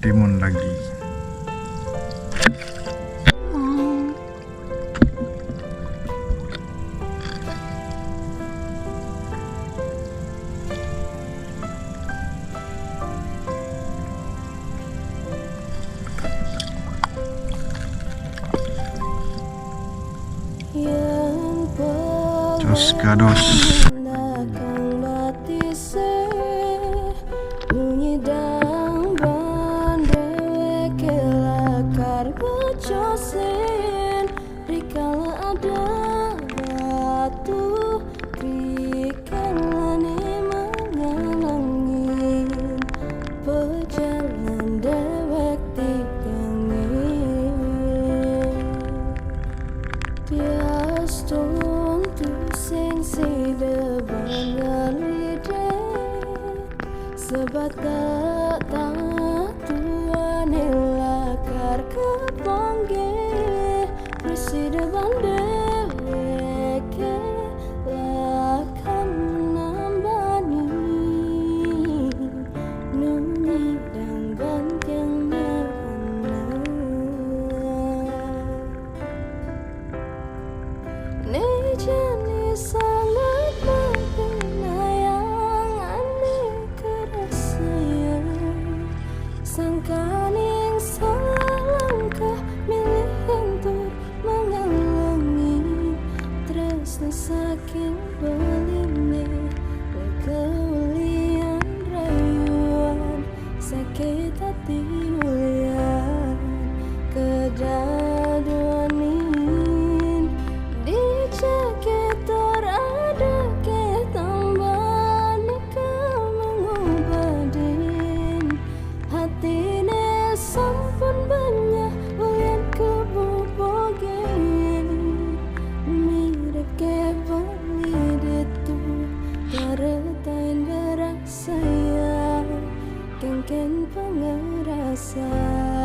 timun lagi. Jos gados. Sebab tak tuan elakar kepangge presiden bandeweke lakan nambani nuni dan banteng mana ne jani sangat sangkaning salah langkah milih untuk menghalangi tresna saking beline keulian rayuan sakit hati ulian kedaduanin di jaketor ada ke tambahan kau mengubadin hatine sampun banyak ulian kebubogin mirip ke balik itu taretain berasa ya kengken pengerasa